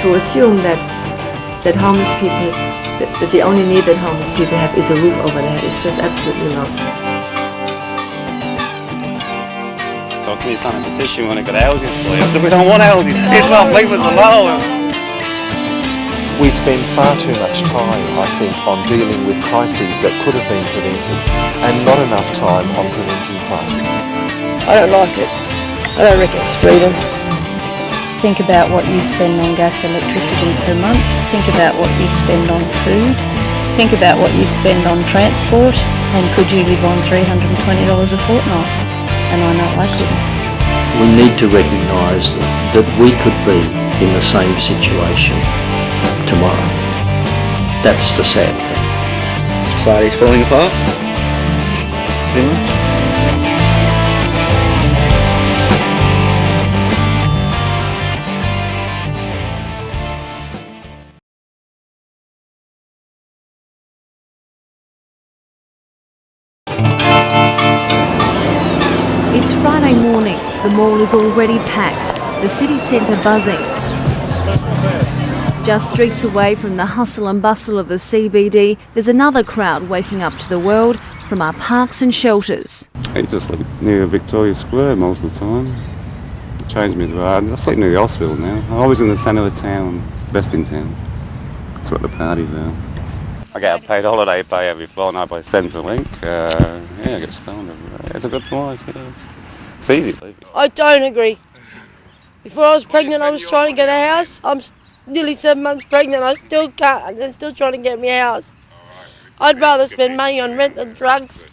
to assume that homeless people, that the only need that homeless people have is a roof over their head, it's just absolutely not. Can you sign a petition when I got houses for you? I said, we don't want houses. It's not leave us alone. We spend far too much time, I think, on dealing with crises that could have been prevented and not enough time on preventing crises. I don't like it. I don't reckon it's freedom. Think about what you spend on gas, electricity per month. Think about what you spend on food. Think about what you spend on transport. And could you live on $320 a fortnight? And I know I couldn't. We need to recognise that we could be in the same situation tomorrow. That's the sad thing. Society's falling apart. Pretty much. It's Friday morning. The mall is already packed, the city centre buzzing. Just streets away from the hustle and bustle of the CBD, there's another crowd waking up to the world from our parks and shelters. I just live near Victoria Square most of the time. It changed me. I sleep near the hospital now. I'm always in the centre of the town, best in town. That's what the parties are. I get a paid holiday pay every fortnight by Centrelink. I get stoned everywhere. It's a good life. Yeah. It's easy. I don't agree. Before I was pregnant, I was trying to get a house. I'm nearly 7 months pregnant. I still can't, and they're still trying to get me a house. I'd rather spend money on rent than drugs.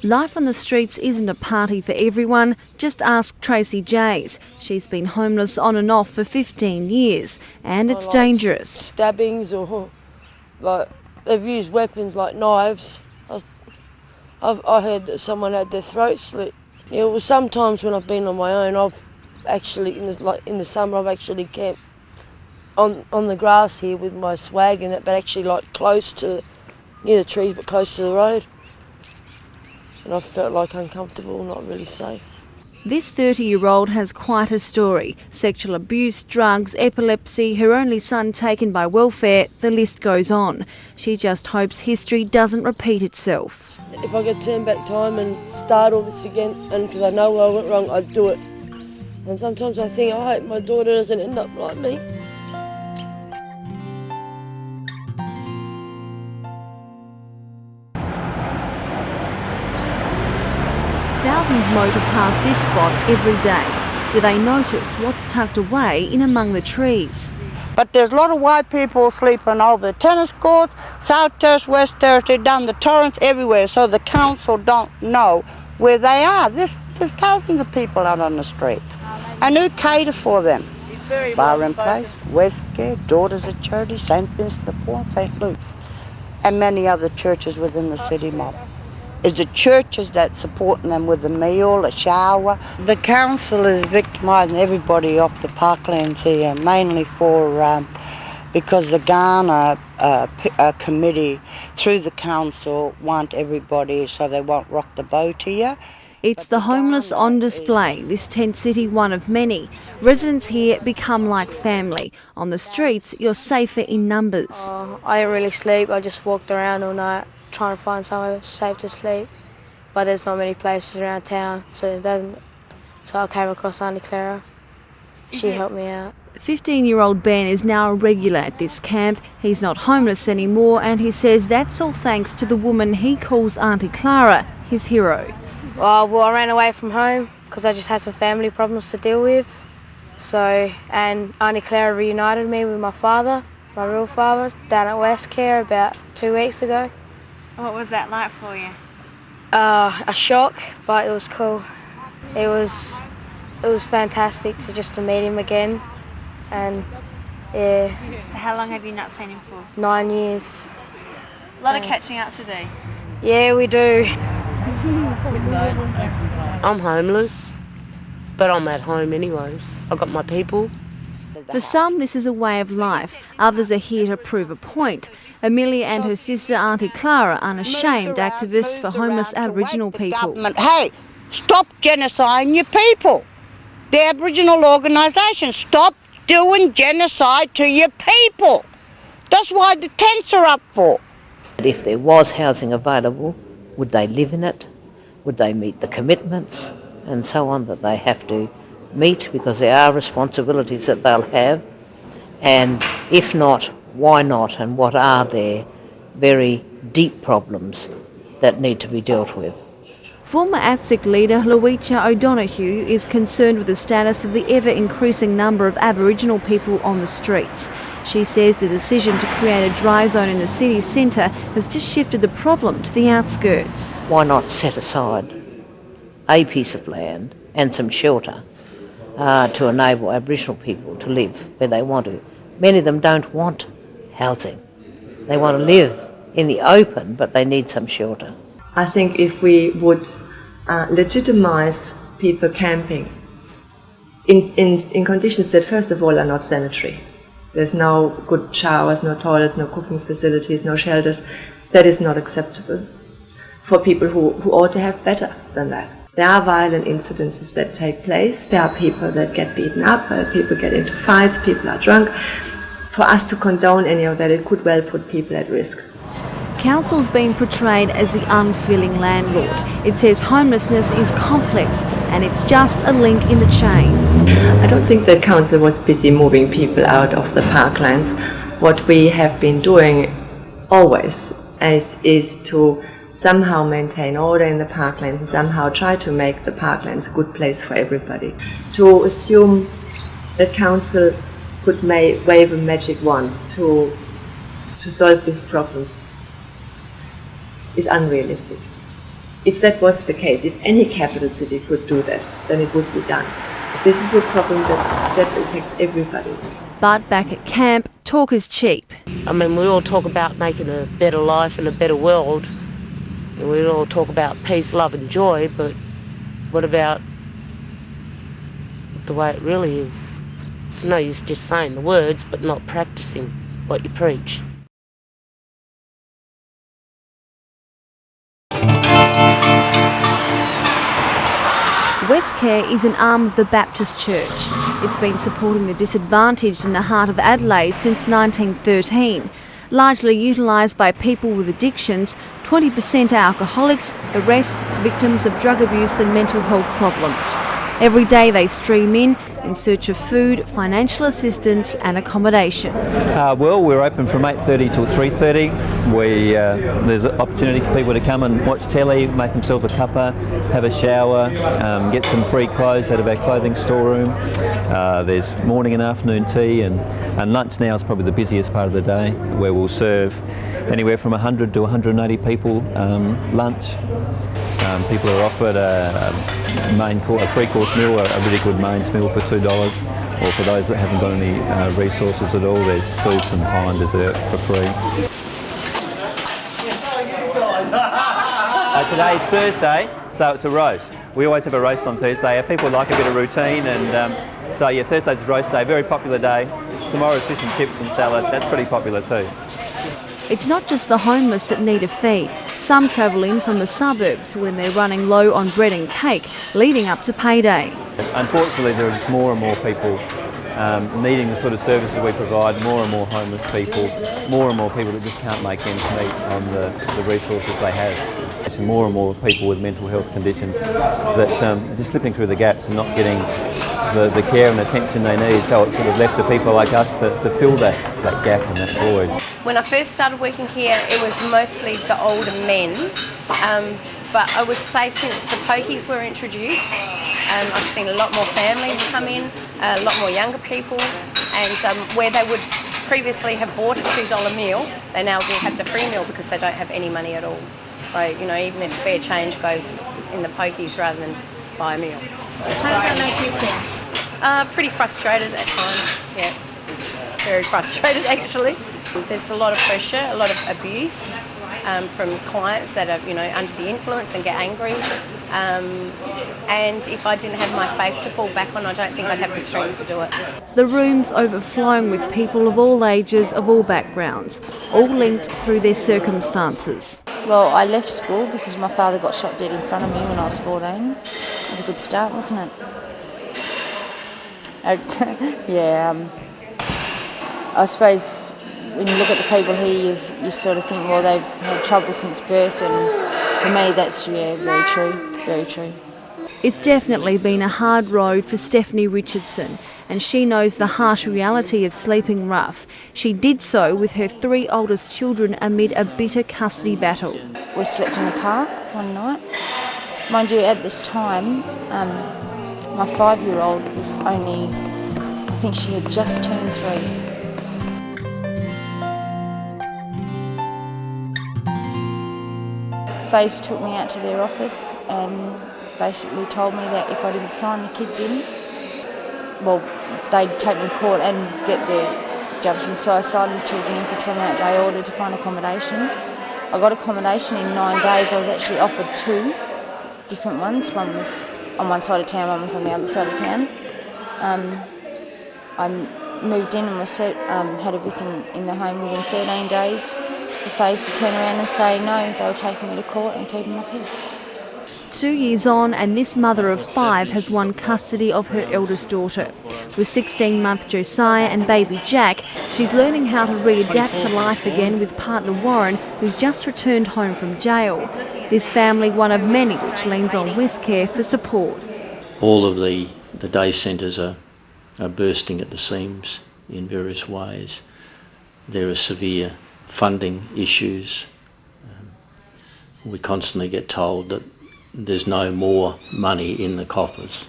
Life on the streets isn't a party for everyone. Just ask Tracy Jays. She's been homeless on and off for 15 years, and it's dangerous. Stabbings or like they've used weapons like knives. I heard that someone had their throat slit. Yeah, well, sometimes when I've been on my own, I've actually in the summer I've actually camped on the grass here with my swag and that, but actually like close to near the trees, but close to the road. And I felt like uncomfortable, not really safe. This 30-year-old has quite a story. Sexual abuse, drugs, epilepsy, her only son taken by welfare, the list goes on. She just hopes history doesn't repeat itself. If I could turn back time and start all this again, and because I know where I went wrong, I'd do it. And sometimes I think, I hope my daughter doesn't end up like me. Thousands motor past this spot every day. Do they notice what's tucked away in among the trees? But there's a lot of white people sleeping over the tennis courts, South Terrace, West Terrace, down the Torrens, everywhere, so the council don't know where they are. There's thousands of people out on the street. And who cater for them? Byron Place, Westgate, Daughters of Charity, St. Vincent de Paul, St. Luke's, and many other churches within the city mob. It's the churches that's supporting them with a meal, a shower. The council is victimising everybody off the parklands here, mainly because the Ghana committee through the council want everybody so they won't rock the boat here. It's the homeless on display, this tent city one of many. Residents here become like family. On the streets, you're safer in numbers. I didn't really sleep, I just walked around all night trying to find somewhere safe to sleep. But there's not many places around town, so I came across Auntie Clara. She helped me out. 15-year-old Ben is now a regular at this camp. He's not homeless anymore, and he says that's all thanks to the woman he calls Auntie Clara, his hero. Well, I ran away from home because I just had some family problems to deal with. And Auntie Clara reunited me with my father, my real father, down at Westcare about 2 weeks ago. What was that like for you? A shock, but it was cool. It was fantastic to meet him again, and yeah. So how long have you not seen him for? 9 years. A lot of catching up to do. Yeah, we do. I'm homeless, but I'm at home anyways. I've got my people. For some, this is a way of life. Others are here to prove a point. Amelia and her sister Auntie Clara are unashamed activists for homeless Aboriginal people. Hey, stop genociding your people. The Aboriginal organisation, stop doing genocide to your people. That's why the tents are up for. If there was housing available, would they live in it? Would they meet the commitments and so on that they have to meet, because there are responsibilities that they'll have? And if not, why not? And what are their very deep problems that need to be dealt with? Former ATSIC leader Louisa O'Donoghue is concerned with the status of the ever-increasing number of Aboriginal people on the streets. She says the decision to create a dry zone in the city centre has just shifted the problem to the outskirts. Why not set aside a piece of land and some shelter to enable Aboriginal people to live where they want to? Many of them don't want housing. They want to live in the open, but they need some shelter. I think if we would legitimize people camping in conditions that first of all are not sanitary, there's no good showers, no toilets, no cooking facilities, no shelters, that is not acceptable for people who ought to have better than that. There are violent incidences that take place, there are people that get beaten up, people get into fights, people are drunk. For us to condone any of that, it could well put people at risk. Council's been portrayed as the unfeeling landlord. It says homelessness is complex and it's just a link in the chain. I don't think that council was busy moving people out of the parklands. What we have been doing always is to somehow maintain order in the parklands and somehow try to make the parklands a good place for everybody. To assume that council could wave a magic wand to solve these problems is unrealistic. If that was the case, if any capital city could do that, then it would be done. This is a problem that affects everybody. But back at camp, talk is cheap. I mean, we all talk about making a better life and a better world. And we all talk about peace, love and joy, but what about the way it really is? It's no use just saying the words, but not practicing what you preach. Westcare is an arm of the Baptist Church. It's been supporting the disadvantaged in the heart of Adelaide since 1913. Largely utilised by people with addictions, 20% are alcoholics, the rest victims of drug abuse and mental health problems. Every day they stream in search of food, financial assistance and accommodation. Well, we're open from 8:30 till 3:30. There's an opportunity for people to come and watch telly, make themselves a cuppa, have a shower, get some free clothes out of our clothing storeroom. There's morning and afternoon tea, and lunch now is probably the busiest part of the day, where we'll serve anywhere from 100 to 180 people lunch. People are offered a three-course meal, a really good mains meal for $2, or for those that haven't got any resources at all, there's soup and pie and dessert for free. Today's Thursday, so it's a roast. We always have a roast on Thursday. People like a bit of routine, and so yeah, Thursday's roast day, very popular day. Tomorrow's fish and chips and salad, that's pretty popular too. It's not just the homeless that need a feed. Some travel in from the suburbs when they're running low on bread and cake, leading up to payday. Unfortunately, there are just more and more people needing the sort of services we provide, more and more homeless people, more and more people that just can't make ends meet on the resources they have. There's more and more people with mental health conditions that are just slipping through the gaps and not getting the care and attention they need, so it's sort of left to people like us to fill that gap and that void. When I first started working here, it was mostly the older men, but I would say since the pokies were introduced, I've seen a lot more families come in, a lot more younger people, and where they would previously have bought a $2 meal, they now will have the free meal because they don't have any money at all. So, you know, even their spare change goes in the pokies rather than buy a meal. So, how does that make you feel? Pretty frustrated at times, yeah. Very frustrated actually. There's a lot of pressure, a lot of abuse from clients that are, you know, under the influence and get angry. And if I didn't have my faith to fall back on, I don't think I'd have the strength to do it. The room's overflowing with people of all ages, of all backgrounds, all linked through their circumstances. Well, I left school because my father got shot dead in front of me when I was 14. It was a good start, wasn't it? Yeah, I suppose when you look at the people here, you sort of think, well, they've had trouble since birth, and for me that's, very true, very true. It's definitely been a hard road for Stephanie Richardson, and she knows the harsh reality of sleeping rough. She did so with her 3 oldest children amid a bitter custody battle. We slept in the park one night. Mind you, at this time, my 5-year-old was only, I think she had just turned 3. FACE took me out to their office and basically told me that if I didn't sign the kids in, well, they'd take me to court and get their injunction. So I signed the children in for 28-day order to find accommodation. I got accommodation in 9 days. I was actually offered 2 different ones. One was on one side of town, one was on the other side of town. I moved in and was had everything in the home within 13 days. The FACE to turn around and say no, they were taking me to court and keeping my kids. 2 years on, and this mother of 5 has won custody of her eldest daughter. With 16-month Josiah and baby Jack, she's learning how to readapt to life again with partner Warren, who's just returned home from jail. This family, one of many which leans on Westcare for support. All of the day centres are bursting at the seams in various ways. There are severe funding issues. We constantly get told that there's no more money in the coffers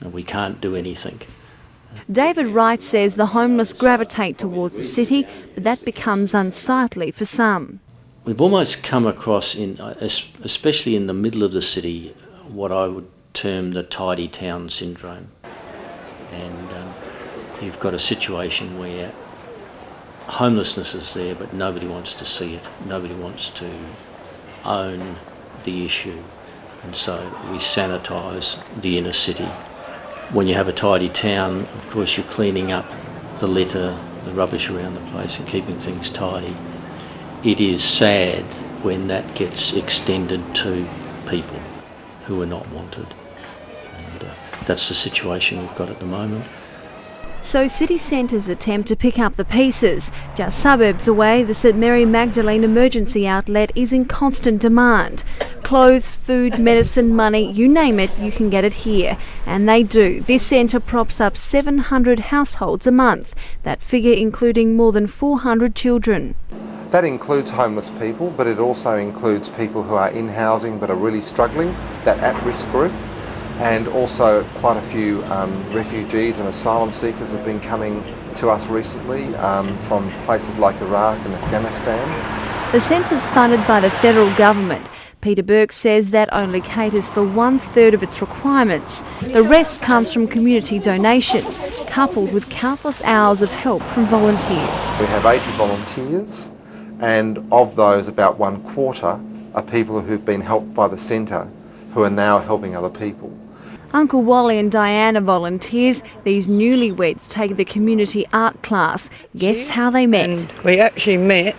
and we can't do anything. David Wright says the homeless gravitate towards the city, but that becomes unsightly for some. We've almost come across, especially in the middle of the city, what I would term the tidy town syndrome. And you've got a situation where homelessness is there, but nobody wants to see it. Nobody wants to own the issue. And so we sanitise the inner city. When you have a tidy town, of course you're cleaning up the litter, the rubbish around the place and keeping things tidy. It is sad when that gets extended to people who are not wanted. And that's the situation we've got at the moment. So city centres attempt to pick up the pieces. Just suburbs away, the St Mary Magdalene emergency outlet is in constant demand. Clothes, food, medicine, money, you name it, you can get it here. And they do. This centre props up 700 households a month. That figure including more than 400 children. That includes homeless people, but it also includes people who are in housing but are really struggling, that at-risk group. And also quite a few refugees and asylum seekers have been coming to us recently from places like Iraq and Afghanistan. The centre's funded by the federal government. Peter Burke says that only caters for 1/3 of its requirements. The rest comes from community donations, coupled with countless hours of help from volunteers. We have 80 volunteers, and of those about 1/4 are people who've been helped by the centre who are now helping other people. Uncle Wally and Diana volunteers. These newlyweds take the community art class. Guess how they met? And we actually met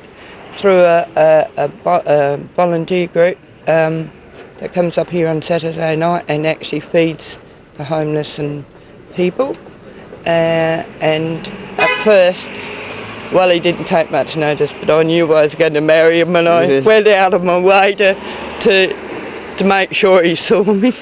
through a volunteer group that comes up here on Saturday night and actually feeds the homeless and people. And at first, Wally didn't take much notice, but I knew I was going to marry him, and I went out of my way to make sure he saw me.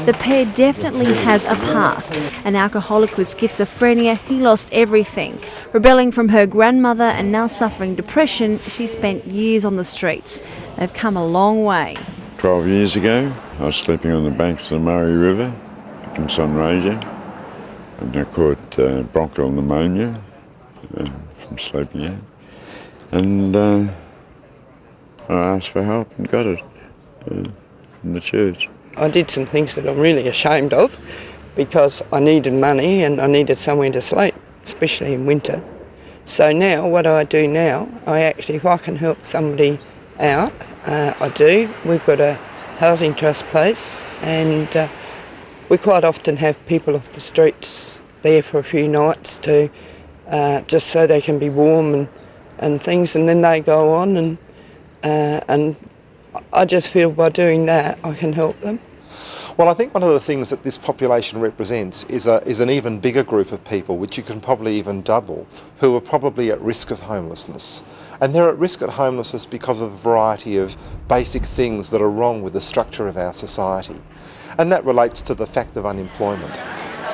The pair definitely has a past. An alcoholic with schizophrenia, he lost everything. Rebelling from her grandmother and now suffering depression, she spent years on the streets. They've come a long way. 12 years ago, I was sleeping on the banks of the Murray River up in Sunraysia, and I caught bronchial pneumonia from sleeping out. And I asked for help and got it from the church. I did some things that I'm really ashamed of because I needed money and I needed somewhere to sleep, especially in winter. So now, what I do now, if I can help somebody out, I do. We've got a housing trust place, and we quite often have people off the streets there for a few nights to just so they can be warm and things, and then they go on and I just feel by doing that I can help them. Well, I think one of the things that this population represents is an even bigger group of people, which you can probably even double, who are probably at risk of homelessness. And they're at risk of homelessness because of a variety of basic things that are wrong with the structure of our society. And that relates to the fact of unemployment.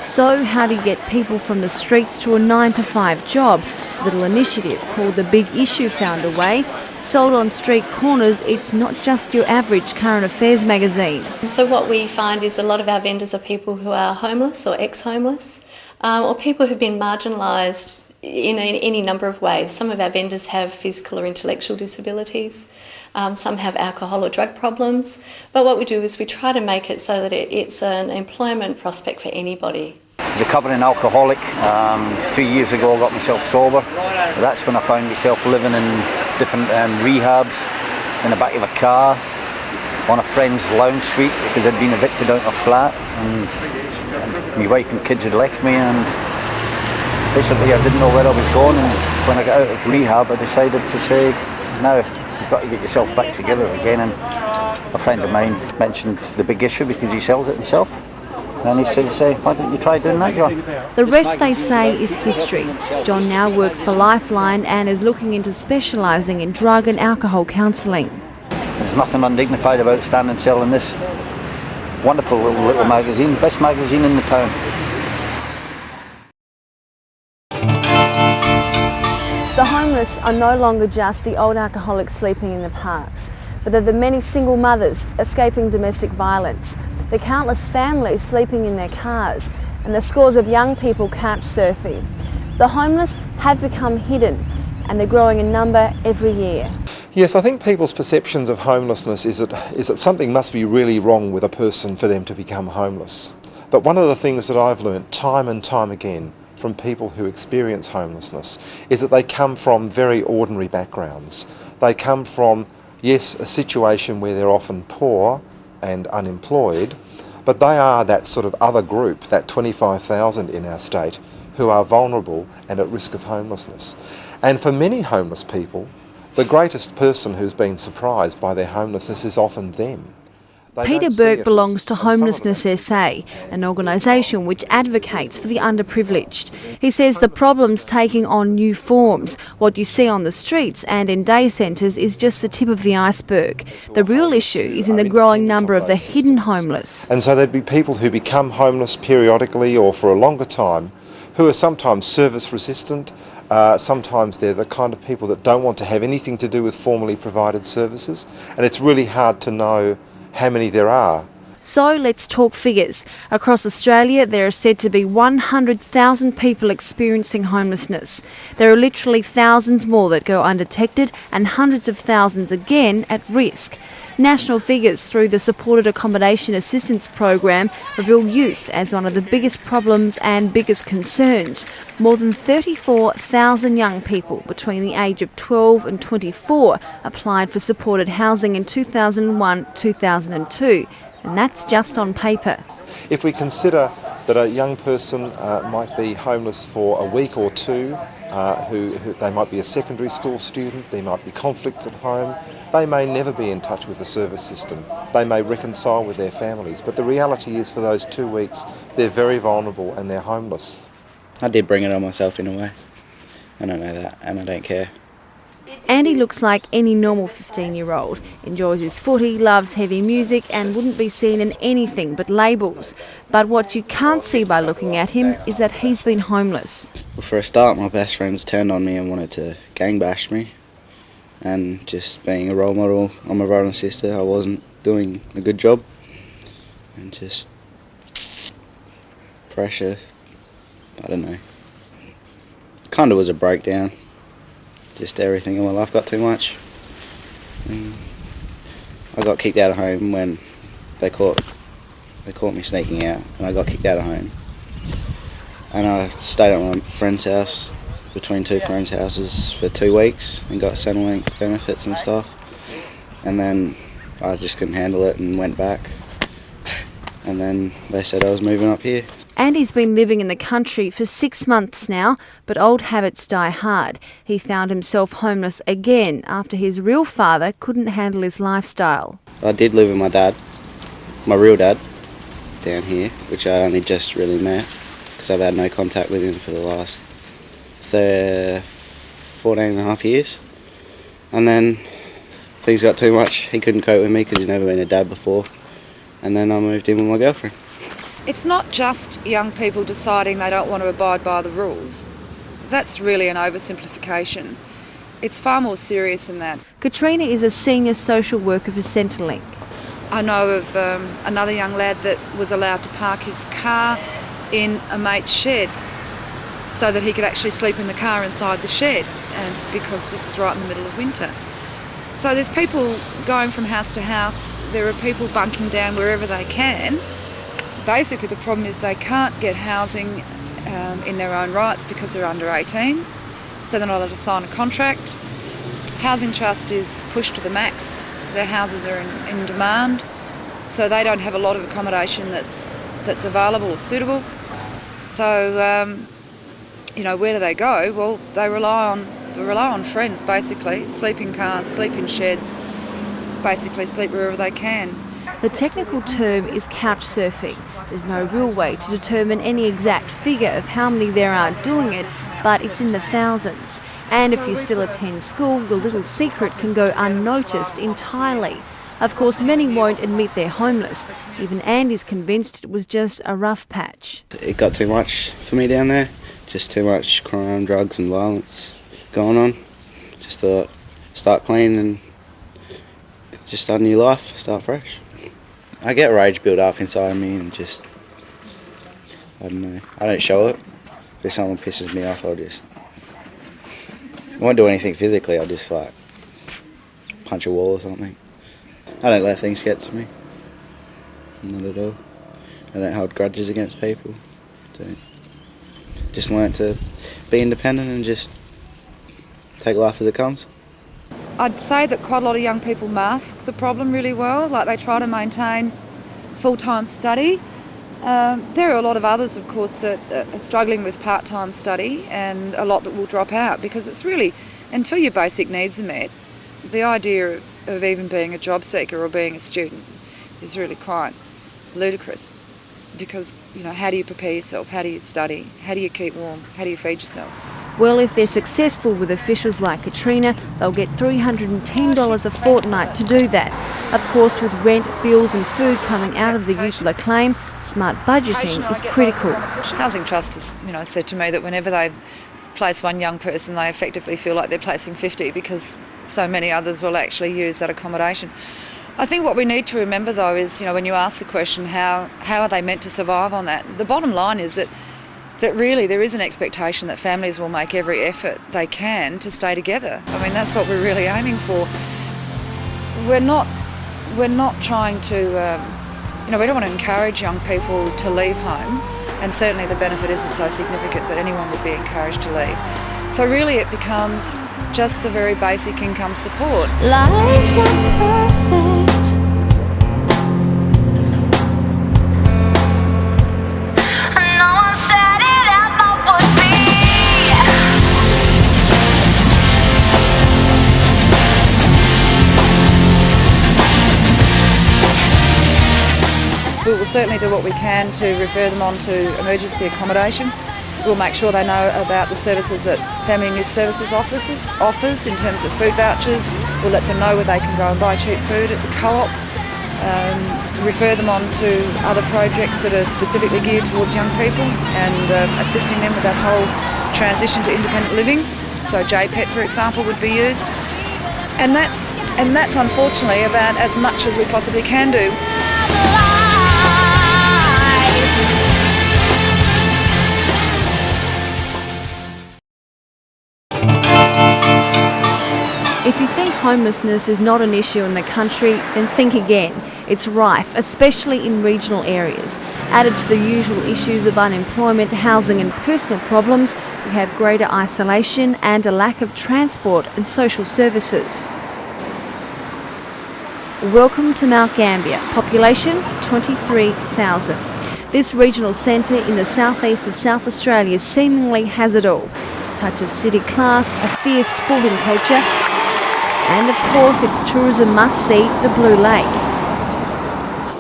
So how do you get people from the streets to a 9-to-5 job? A little initiative called The Big Issue found a way. Sold on street corners, it's not just your average current affairs magazine. So what we find is a lot of our vendors are people who are homeless or ex-homeless, or people who've been marginalised in any number of ways. Some of our vendors have physical or intellectual disabilities. Some have alcohol or drug problems. But what we do is we try to make it so that it's an employment prospect for anybody. As a recovering alcoholic, 3 years ago I got myself sober. That's when I found myself living in different rehabs, in the back of a car, on a friend's lounge suite because I'd been evicted out of a flat, and my wife and kids had left me, and basically I didn't know where I was going. And when I got out of rehab I decided to say, no, you've got to get yourself back together again. And a friend of mine mentioned The Big Issue because he sells it himself. And he said, why don't you try doing that, John? The rest, they say, is history. John now works for Lifeline and is looking into specialising in drug and alcohol counselling. There's nothing undignified about standing selling this wonderful little magazine, best magazine in the town. The homeless are no longer just the old alcoholics sleeping in the parks, but they're the many single mothers escaping domestic violence, the countless families sleeping in their cars, and the scores of young people couch surfing. The homeless have become hidden, and they're growing in number every year. Yes, I think people's perceptions of homelessness is that something must be really wrong with a person for them to become homeless. But one of the things that I've learnt time and time again from people who experience homelessness is that they come from very ordinary backgrounds. They come from, yes, a situation where they're often poor and unemployed, but they are that sort of other group, that 25,000 in our state, who are vulnerable and at risk of homelessness. And for many homeless people, the greatest person who's been surprised by their homelessness is often them. Peter Burke belongs to Homelessness SA, an organisation which advocates for the underprivileged. He says the problem's taking on new forms. What you see on the streets and in day centres is just the tip of the iceberg. The real issue is in the growing number of the hidden homeless. And so there'd be people who become homeless periodically or for a longer time, who are sometimes service resistant. Sometimes they're the kind of people that don't want to have anything to do with formally provided services, and it's really hard to know how many there are. So let's talk figures. Across Australia, there are said to be 100,000 people experiencing homelessness. There are literally thousands more that go undetected and hundreds of thousands again at risk. National figures through the Supported Accommodation Assistance Program reveal youth as one of the biggest problems and biggest concerns. More than 34,000 young people between the age of 12 and 24 applied for supported housing in 2001-2002, and that's just on paper. If we consider that a young person might be homeless for a week or two, who they might be a secondary school student, there might be conflicts at home, they may never be in touch with the service system, they may reconcile with their families, but the reality is for those 2 weeks they're very vulnerable and they're homeless. I did bring it on myself in a way, and I know that, and I don't care. Andy looks like any normal 15-year-old, enjoys his footy, loves heavy music and wouldn't be seen in anything but labels. But what you can't see by looking at him is that he's been homeless. Well, for a start, my best friends turned on me and wanted to gang bash me, and just being a role model on my brother and sister, I wasn't doing a good job, and just pressure, I don't know, kind of was a breakdown. Just everything in my life got too much. I got kicked out of home when they caught me sneaking out, and I got kicked out of home. And I stayed at my friend's house, between two friends' houses, for 2 weeks and got Centrelink benefits and stuff. And then I just couldn't handle it and went back. And then they said I was moving up here. Andy's been living in the country for 6 months now, but old habits die hard. He found himself homeless again after his real father couldn't handle his lifestyle. I did live with my dad, my real dad, down here, which I only just really met because I've had no contact with him for the last 14 and a half years. And then things got too much. He couldn't cope with me because he's never been a dad before. And then I moved in with my girlfriend. It's not just young people deciding they don't want to abide by the rules. That's really an oversimplification. It's far more serious than that. Katrina is a senior social worker for Centrelink. I know of another young lad that was allowed to park his car in a mate's shed so that he could actually sleep in the car inside the shed, and because this is right in the middle of winter. So there's people going from house to house. There are people bunking down wherever they can. Basically the problem is they can't get housing in their own rights because they're under 18, so they're not allowed to sign a contract. Housing Trust is pushed to the max. Their houses are in demand, so they don't have a lot of accommodation that's available or suitable. So, where do they go? Well, they rely on friends, basically. Sleep in cars, sleep in sheds, basically sleep wherever they can. The technical term is couch surfing. There's no real way to determine any exact figure of how many there are doing it, but it's in the thousands. And if you still attend school, your little secret can go unnoticed entirely. Of course, many won't admit they're homeless. Even Andy's convinced it was just a rough patch. It got too much for me down there. Just too much crime, drugs and violence going on. Just thought, start clean and just start a new life, start fresh. I get rage built up inside of me and just, I don't know, I don't show it. If someone pisses me off, I won't do anything physically, I'll just like punch a wall or something. I don't let things get to me. Not at all. I don't hold grudges against people. Just learn to be independent and just take life as it comes. I'd say that quite a lot of young people mask the problem really well, like they try to maintain full-time study. There are a lot of others, of course, that are struggling with part-time study, and a lot that will drop out because it's really, until your basic needs are met, the idea of even being a job seeker or being a student is really quite ludicrous because, how do you prepare yourself? How do you study? How do you keep warm? How do you feed yourself? Well, if they're successful with officials like Katrina, they'll get $310 a fortnight to do that. Of course, with rent, bills and food coming out of the Eutla claim, smart budgeting is critical. Housing Trust has, said to me that whenever they place one young person, they effectively feel like they're placing 50 because so many others will actually use that accommodation. I think what we need to remember, though, is, when you ask the question, how are they meant to survive on that? The bottom line is that really there is an expectation that families will make every effort they can to stay together. I mean, that's what we're really aiming for. We're not trying to, we don't want to encourage young people to leave home, and certainly the benefit isn't so significant that anyone would be encouraged to leave. So really it becomes just the very basic income support. Life's not perfect. We will certainly do what we can to refer them on to emergency accommodation. We'll make sure they know about the services that Family and Youth Services offers in terms of food vouchers. We'll let them know where they can go and buy cheap food at the co-op. Refer them on to other projects that are specifically geared towards young people and assisting them with that whole transition to independent living. So JPET, for example, would be used. And that's unfortunately about as much as we possibly can do. If you think homelessness is not an issue in the country, then think again. It's rife, especially in regional areas. Added to the usual issues of unemployment, housing and personal problems, we have greater isolation and a lack of transport and social services. Welcome to Mount Gambier, population 23,000. This regional centre in the southeast of South Australia seemingly has it all. A touch of city class, a fierce sporting culture, and of course its tourism must-see, the Blue Lake.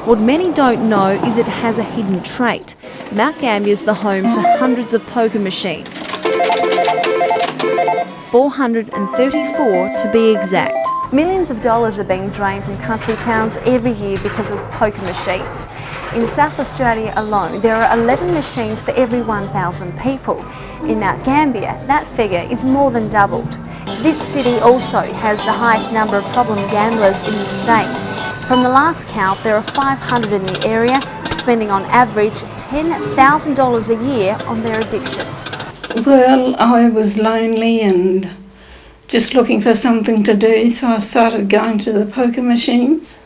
What many don't know is it has a hidden trait. Mount Gambier is the home to hundreds of poker machines. 434 to be exact. Millions of dollars are being drained from country towns every year because of poker machines. In South Australia alone, there are 11 machines for every 1,000 people. In Mount Gambier, that figure is more than doubled. This city also has the highest number of problem gamblers in the state. From the last count, there are 500 in the area, spending on average $10,000 a year on their addiction. Well, I was lonely and just looking for something to do, so I started going to the poker machines,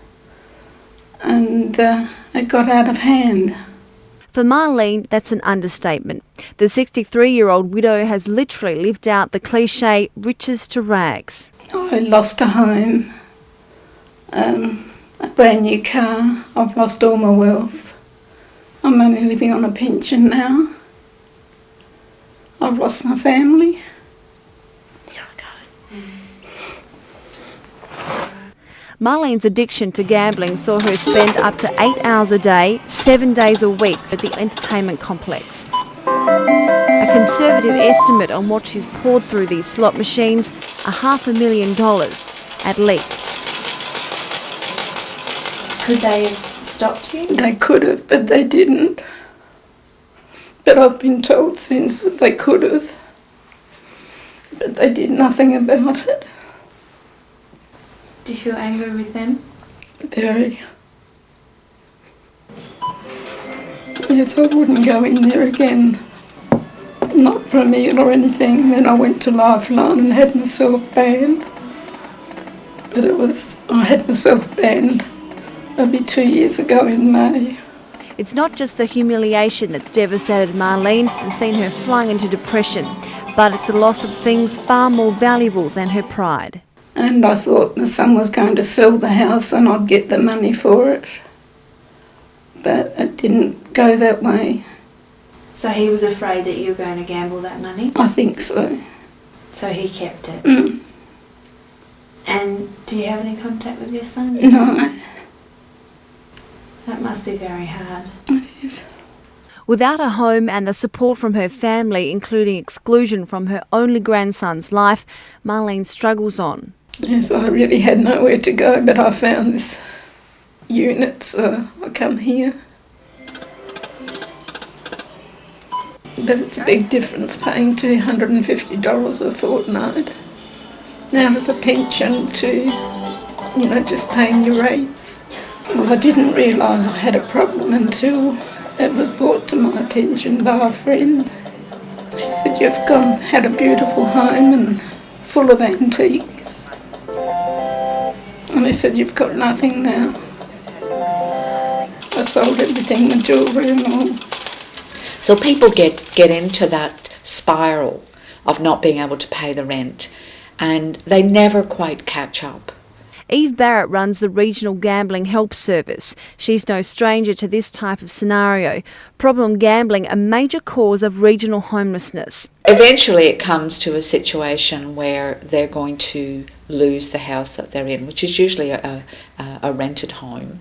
and it got out of hand. For Marlene, that's an understatement. The 63-year-old widow has literally lived out the cliche, riches to rags. I lost a home, a brand new car. I've lost all my wealth. I'm only living on a pension now. I've lost my family. Marlene's addiction to gambling saw her spend up to 8 hours a day, 7 days a week at the entertainment complex. A conservative estimate on what she's poured through these slot machines, $500,000 at least. Could they have stopped you? They could have, but they didn't. But I've been told since that they could have, but they did nothing about it. Do you feel angry with them? Very. Yes, I wouldn't go in there again. Not for a meal or anything. Then I went to Lifeline and had myself banned. But I had myself banned maybe 2 years ago in May. It's not just the humiliation that's devastated Marlene and seen her flung into depression, but it's the loss of things far more valuable than her pride. And I thought my son was going to sell the house and I'd get the money for it. But it didn't go that way. So he was afraid that you were going to gamble that money? I think so. So he kept it? Mm. And do you have any contact with your son? No. That must be very hard. It is. Without a home and the support from her family, including exclusion from her only grandson's life, Marlene struggles on. Yes, I really had nowhere to go, but I found this unit, so I come here. But it's a big difference paying $250 a fortnight out of a pension to, just paying your rates. Well, I didn't realise I had a problem until it was brought to my attention by a friend. He said, "You've had a beautiful home and full of antiques." And he said, "You've got nothing now." I sold everything, my jewellery and all. So people get into that spiral of not being able to pay the rent, and they never quite catch up. Eve Barrett runs the Regional Gambling Help Service. She's no stranger to this type of scenario. Problem gambling, a major cause of regional homelessness. Eventually it comes to a situation where they're going to lose the house that they're in, which is usually a rented home.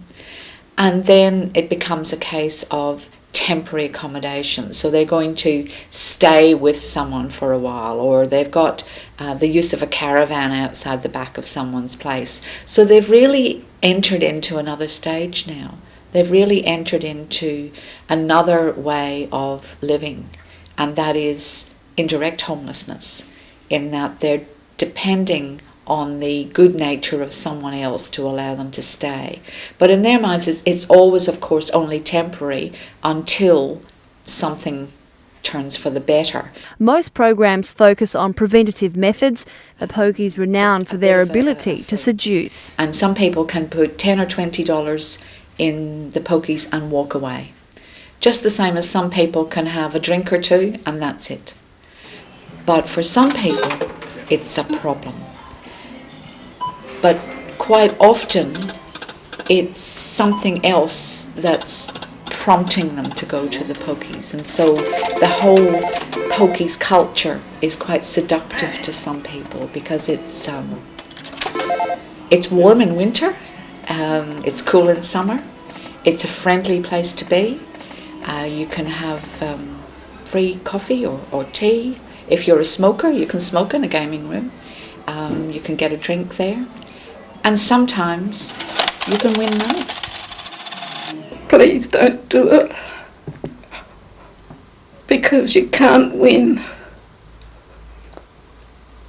And then it becomes a case of temporary accommodation. So they're going to stay with someone for a while, or they've got the use of a caravan outside the back of someone's place. So they've really entered into another stage now. They've really entered into another way of living, and that is indirect homelessness, in that they're depending on the good nature of someone else to allow them to stay. But in their minds, it's always, of course, only temporary until something turns for the better. Most programs focus on preventative methods, but pokies renowned for their ability to seduce. And some people can put $10 or $20 in the pokies and walk away. Just the same as some people can have a drink or two and that's it. But for some people, it's a problem. But quite often, it's something else that's prompting them to go to the pokies. And so the whole pokies culture is quite seductive to some people because it's warm in winter, it's cool in summer, It's a friendly place to be. You can have free coffee or tea. If you're a smoker, you can smoke in a gaming room. You can get a drink there. And sometimes you can win money. Please don't do it. Because you can't win.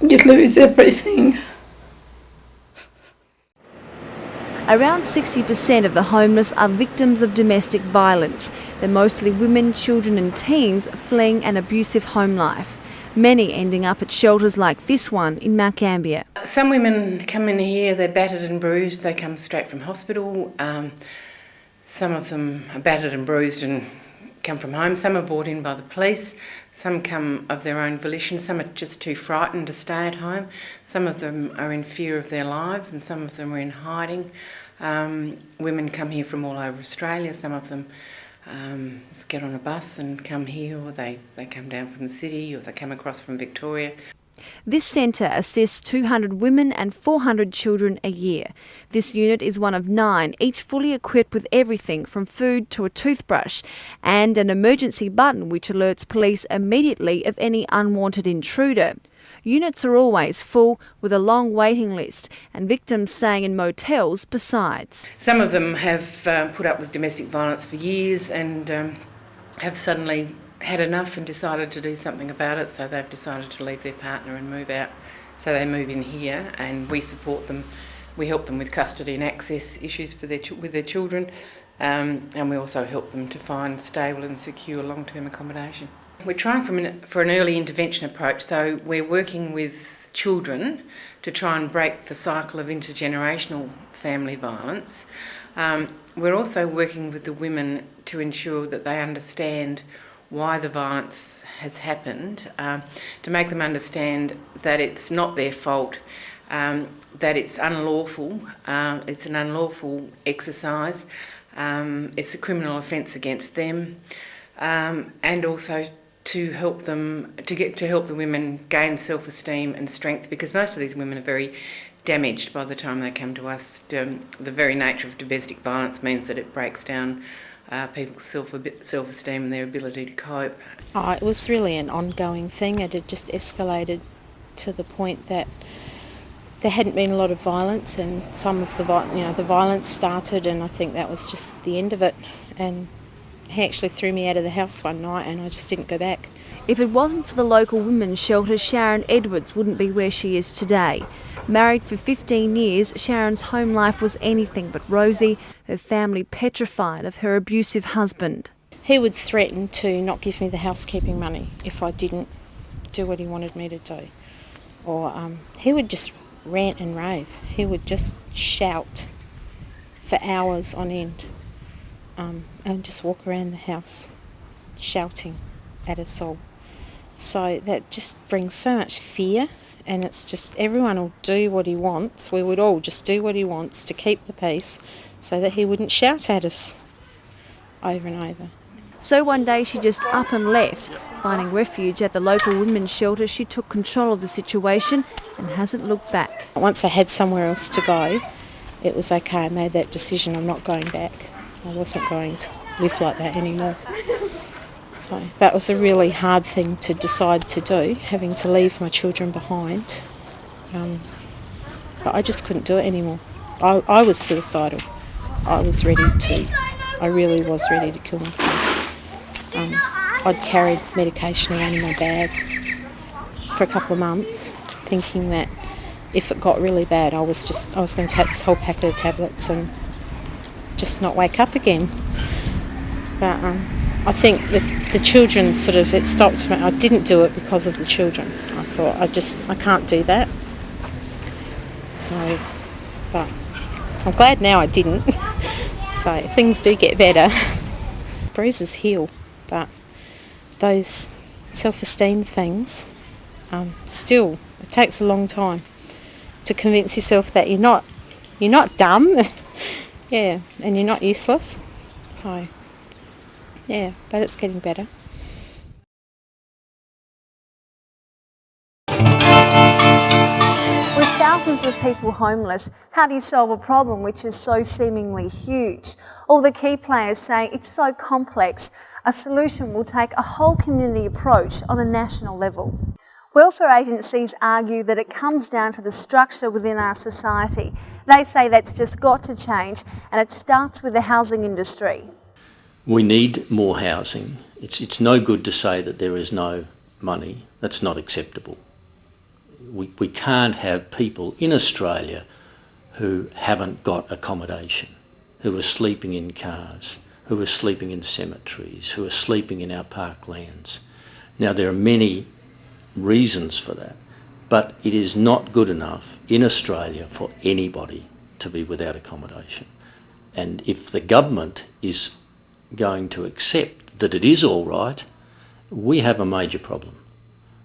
You lose everything. Around 60% of the homeless are victims of domestic violence. They're mostly women, children and teens fleeing an abusive home life. Many ending up at shelters like this one in Mount Gambier. Some women come in here, they're battered and bruised, they come straight from hospital. Some of them are battered and bruised and come from home. Some are brought in by the police. Some come of their own volition. Some are just too frightened to stay at home. Some of them are in fear of their lives and some of them are in hiding. Women come here from all over Australia. Some of them just get on a bus and come here, or they come down from the city, or they come across from Victoria. This centre assists 200 women and 400 children a year. This unit is one of 9, each fully equipped with everything from food to a toothbrush, and an emergency button which alerts police immediately of any unwanted intruder. Units are always full, with a long waiting list, and victims staying in motels besides. Some of them have put up with domestic violence for years and have suddenly had enough and decided to do something about it, so they've decided to leave their partner and move out. So they move in here and we support them. We help them with custody and access issues for with their children, and we also help them to find stable and secure long-term accommodation. We're trying for an early intervention approach, so we're working with children to try and break the cycle of intergenerational family violence. We're also working with the women to ensure that they understand why the violence has happened, to make them understand that it's not their fault, that it's unlawful, it's an unlawful exercise, it's a criminal offence against them, and also to help them help the women gain self-esteem and strength, because most of these women are very damaged by the time they come to us. The very nature of domestic violence means that it breaks down people's self-esteem and their ability to cope. It was really an ongoing thing. It had just escalated to the point that there hadn't been a lot of violence, and some of the violence started, and I think that was just the end of it. And he actually threw me out of the house one night, and I just didn't go back. If it wasn't for the local women's shelter, Sharon Edwards wouldn't be where she is today. Married for 15 years, Sharon's home life was anything but rosy, her family petrified of her abusive husband. He would threaten to not give me the housekeeping money if I didn't do what he wanted me to do. Or he would just rant and rave. He would just shout for hours on end, and just walk around the house shouting at us all. So that just brings so much fear, and it's just everyone will do what he wants. We would all just do what he wants to keep the peace so that he wouldn't shout at us over and over. So one day she just up and left. Finding refuge at the local women's shelter, she took control of the situation and hasn't looked back. Once I had somewhere else to go, it was okay. I made that decision. I'm not going back. I wasn't going to live like that anymore. So that was a really hard thing to decide to do, having to leave my children behind. But I just couldn't do it anymore. I was suicidal. I really was ready to kill myself. I'd carried medication around in my bag for a couple of months, thinking that if it got really bad, I was going to take this whole packet of tablets and just not wake up again. But I think the children it stopped me. I didn't do it because of the children. I thought I can't do that. So, but I'm glad now I didn't. So things do get better. Bruises heal, but those self-esteem things, still, it takes a long time to convince yourself that you're not dumb, yeah, and you're not useless. So, yeah, but it's getting better. With thousands of people homeless, how do you solve a problem which is so seemingly huge? All the key players say it's so complex, a solution will take a whole community approach on a national level. Welfare agencies argue that it comes down to the structure within our society. They say that's just got to change, and it starts with the housing industry. We need more housing. It's no good to say that there is no money. That's not acceptable. We can't have people in Australia who haven't got accommodation, who are sleeping in cars, who are sleeping in cemeteries, who are sleeping in our parklands. Now, there are many reasons for that, but it is not good enough in Australia for anybody to be without accommodation. And if the government is going to accept that it is all right, we have a major problem.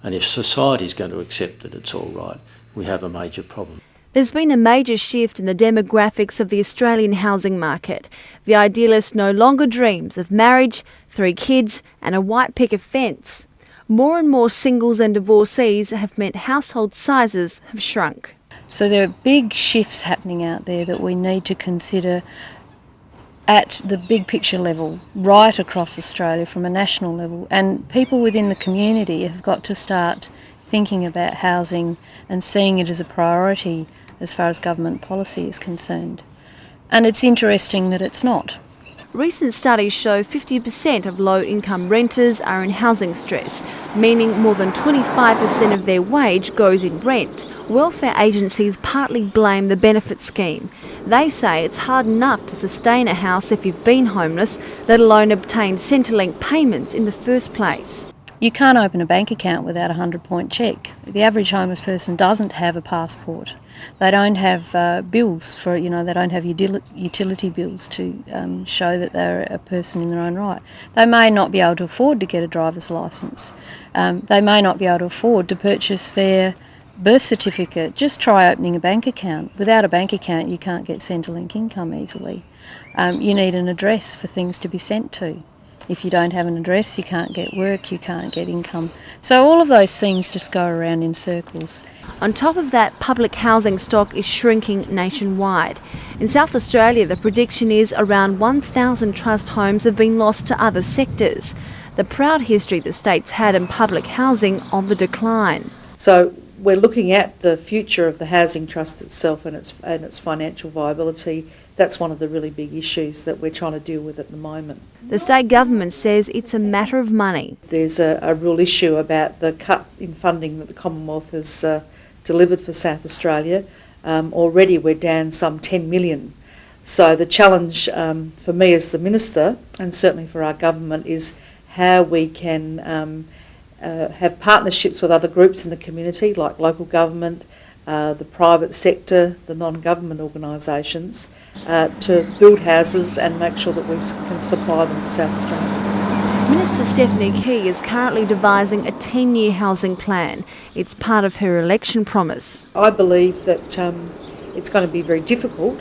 And if society is going to accept that it's all right, we have a major problem. There's been a major shift in the demographics of the Australian housing market. The idealist no longer dreams of marriage, 3 kids and a white picket fence. More and more singles and divorcees have meant household sizes have shrunk. So there are big shifts happening out there that we need to consider at the big picture level, right across Australia from a national level. And people within the community have got to start thinking about housing and seeing it as a priority as far as government policy is concerned. And it's interesting that it's not. Recent studies show 50% of low-income renters are in housing stress, meaning more than 25% of their wage goes in rent. Welfare agencies partly blame the benefit scheme. They say it's hard enough to sustain a house if you've been homeless, let alone obtain Centrelink payments in the first place. You can't open a bank account without a 100-point check. The average homeless person doesn't have a passport. They don't have bills for, they don't have utility bills to show that they're a person in their own right. They may not be able to afford to get a driver's licence. They may not be able to afford to purchase their birth certificate. Just try opening a bank account. Without a bank account, you can't get Centrelink income easily. You need an address for things to be sent to. If you don't have an address, you can't get work, you can't get income. So all of those things just go around in circles. On top of that, public housing stock is shrinking nationwide. In South Australia, the prediction is around 1,000 trust homes have been lost to other sectors. The proud history the state's had in public housing on the decline. So we're looking at the future of the housing trust itself and its financial viability. That's one of the really big issues that we're trying to deal with at the moment. The state government says it's a matter of money. There's a real issue about the cut in funding that the Commonwealth has delivered for South Australia. Already we're down some 10 million. So the challenge for me as the Minister, and certainly for our government, is how we can have partnerships with other groups in the community, like local government, the private sector, the non-government organisations, to build houses and make sure that we can supply them to South Australians. Minister Stephanie Key is currently devising a 10-year housing plan. It's part of her election promise. I believe that it's going to be very difficult,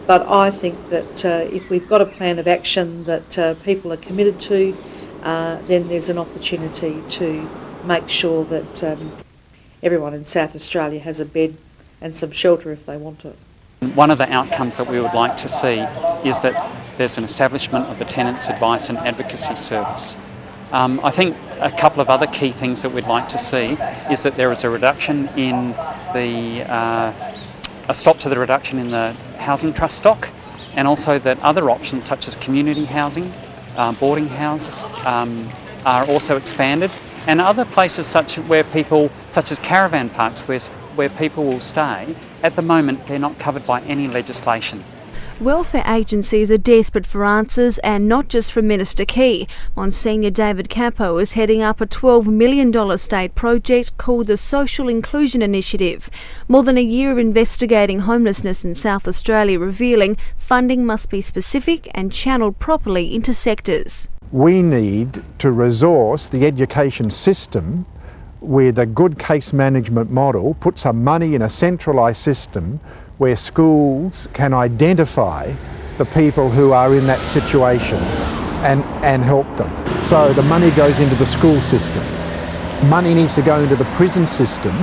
but I think that if we've got a plan of action that people are committed to, then there's an opportunity to make sure that everyone in South Australia has a bed and some shelter if they want it. One of the outcomes that we would like to see is that there's an establishment of the Tenants Advice and Advocacy Service. I think a couple of other key things that we'd like to see is that there is a reduction in a stop to the reduction in the housing trust stock, and also that other options such as community housing, boarding houses are also expanded, and other places such as caravan parks where people will stay. At the moment, they're not covered by any legislation. Welfare agencies are desperate for answers, and not just from Minister Key. Monsignor David Capo is heading up a $12 million state project called the Social Inclusion Initiative. More than a year of investigating homelessness in South Australia, revealing funding must be specific and channelled properly into sectors. We need to resource the education system with a good case management model, put some money in a centralised system where schools can identify the people who are in that situation and help them. So the money goes into the school system. Money needs to go into the prison system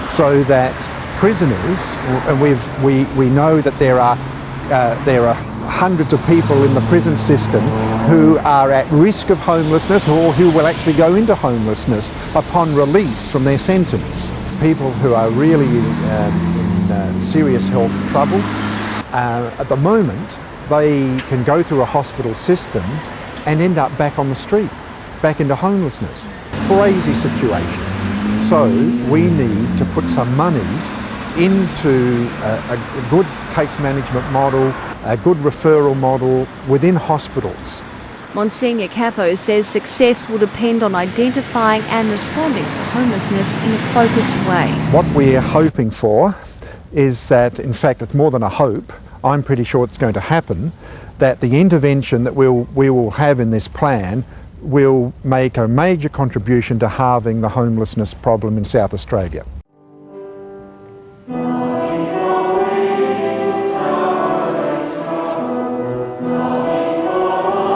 so that prisoners, and we know that there are hundreds of people in the prison system who are at risk of homelessness or who will actually go into homelessness upon release from their sentence. People who are really in serious health trouble. At the moment, they can go through a hospital system and end up back on the street, back into homelessness. Crazy situation. So we need to put some money into a good case management model, a good referral model within hospitals. Monsignor Capo says success will depend on identifying and responding to homelessness in a focused way. What we're hoping for is that, in fact, it's more than a hope, I'm pretty sure it's going to happen, that the intervention that we will have in this plan will make a major contribution to halving the homelessness problem in South Australia.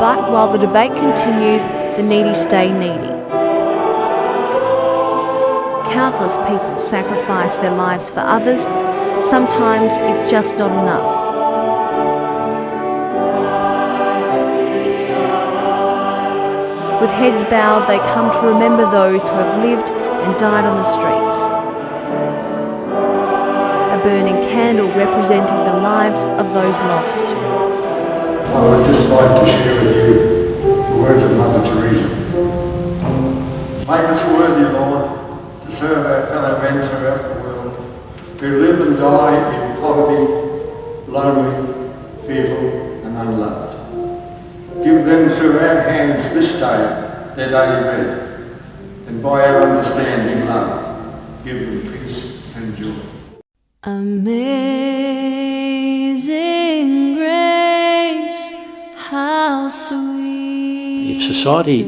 But while the debate continues, the needy stay needy. Countless people sacrifice their lives for others, but sometimes it's just not enough. With heads bowed, they come to remember those who have lived and died on the streets. A burning candle representing the lives of those lost. I would just like to share with you the words of Mother Teresa. Make us worthy, Lord, to serve our fellow men throughout the world, who live and die in poverty, lonely, fearful and unloved. Give them through our hands this day their daily bread, and by our understanding love, give them peace and joy. Amazing grace, how sweet. If society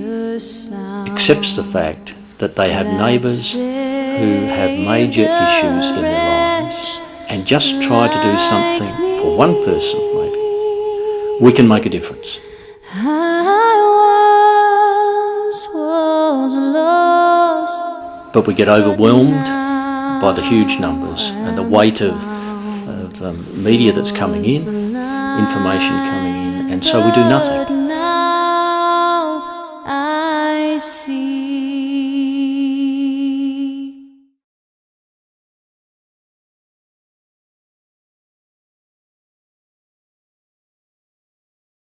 accepts the fact that they have neighbours who have major issues in their lives and just try to do something for one person maybe, we can make a difference. Was lost. But we get overwhelmed by the huge numbers and the weight of media that's coming in, information coming in, and so we do nothing.